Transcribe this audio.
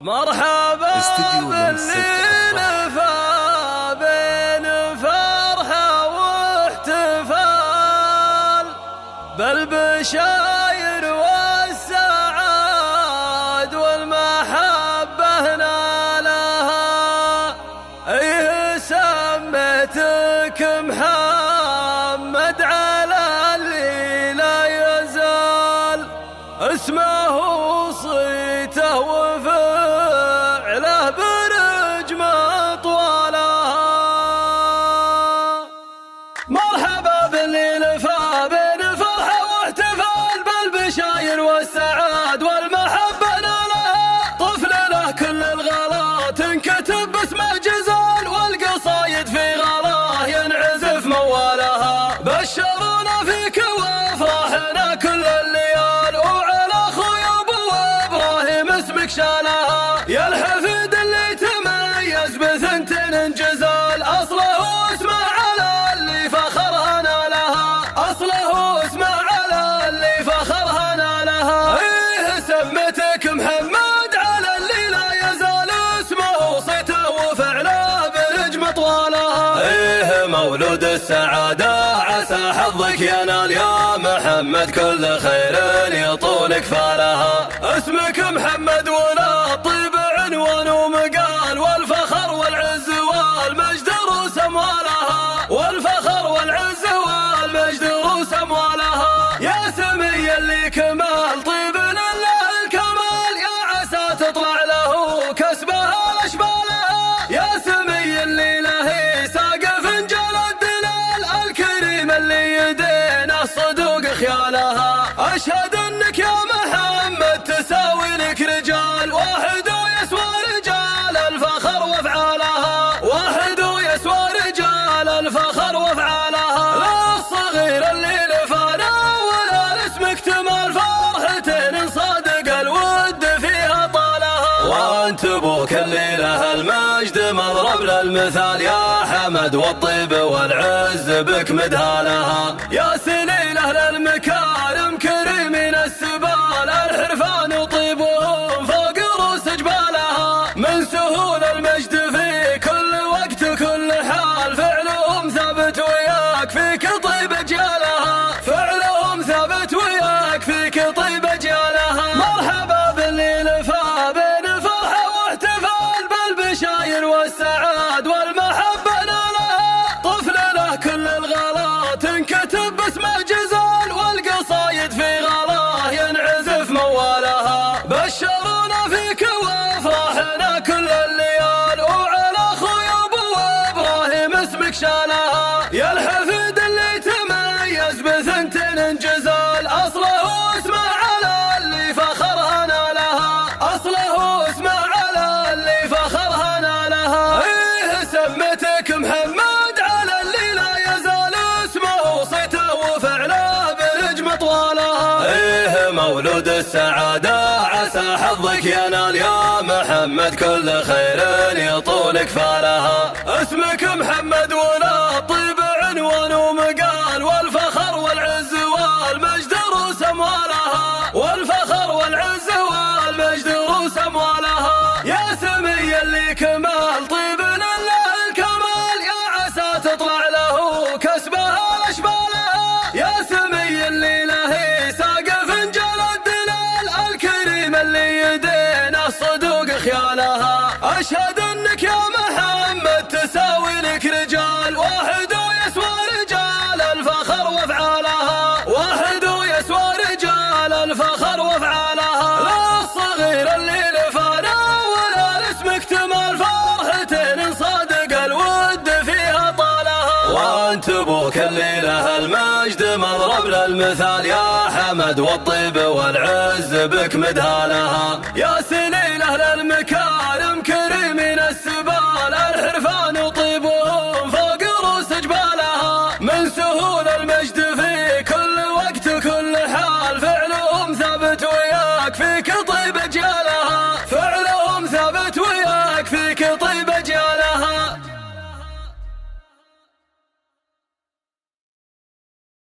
مرحبا باللي نفى بين فرحة واحتفال بالبشاير والسعاد والمحبة نالها. ايه سميتك محمد على اللي لا يزال اسمه وصيته وفعله برجم طوالها. مرحبا باللي نفى بين فرحة واحتفال بالبشاير والسعاد والمحبة نالها. طفل له كل الغلا تنكتب باسمه جزال والقصايد في غلاه ينعزف موالها. بشرونا فيك وافراحنا كل الليال وعلى اخوي ابو ابراهيم اسمك شالها. يا الحفيد اللي تميز بثنتين انجزال اصله اسمه على اللي فخرها نالها. اصله اسمه على اللي فخرها نالها. ايه سميتك محمد على اللي لا يزال اسمه وصيته وفعله برجم طوالها. ايه مولود السعادة عسى حظك ينال يا محمد كل خير يطولك فالها. اسمك محمد ولا طيب عنوان ومقال والفخر والعز والمجد روس اموالها. والفخر والعز والمجد روس اموالها. يا سمي اللي كمال طيب لله الكمال يا عسى تطلع له كسبها الاشبالها. يا سمي اللي له ساق فنجان الدلال الكريم اللي يدينا الصدوق خيالها. اشهد انك يا محمد تساوي لك رجال واحد ويسوى رجال الفخر وافعالها. واحد ويسوى رجال الفخر وافعالها. لا الصغير اللي لفانا ولا لاسمك تمال فرحتين صادق الود فيها طالها. وانت ابوك اللي له المجد مضرب للمثال يا حمد والطيب والعز بك مدهالها. يا سليله للمكارم كريمين السبال الحرفان وطيبهم فوق روس جبالها. من سهول المجد في كل وقت وكل حال فعلهم ثابت وياك فيك طيب اجيالها. فعلهم ثابت وياك فيك طيب اجيالها. مرحبا باللي نفى بين الفرحة واحتفال بالبشاير والسعاد والمحبة نالها. طفل له كل الغلا تنكتب باسمه جزال والقصايد في غلاه ينعزف موالها. بشرونا فيك وافراحنا كل الليال وعلى اخوي ابو ابراهيم اسمك شالها. يا الحفيد اللي تميز بثنتين انجزال اصله اسمه على اللي فخرها نالها. اصله اسمه على اللي فخرها نالها. ايه سميتك محمد على اللي لا يزال اسمه وصيته وفعله برجم طوالها. ايه مولود السعادة عسى حظك ينال يا محمد كل خير يطولك فالها. اسمك محمد ولا طيب عنوان ومقال والفخر والعز والمجد روس اموالها. والفخر والعز والمجد روس اموالها. يا سمي اللي كمال طيب لله الكمال يا عسى تطلع له كسبها الاشبالها. يا سمي اللي له ساق فنجان الدلال الكريم اللي يدينا الصدوق خيالها. اشهد انك يا محمد تساوي لك رجال واحد ويسوى رجال الفخر وافعالها. واحد ويسوى رجال الفخر وافعالها. لا الصغير اللي لفانا ولا لاسمك تمال فرحتين صادق الود فيها طالها. وانت ابوك اللي له المجد مضرب للمثال يا حمد والطيب والعز بك مدهالها. يا سليله للمكارم كريمين السبال الحرفان وطيبهم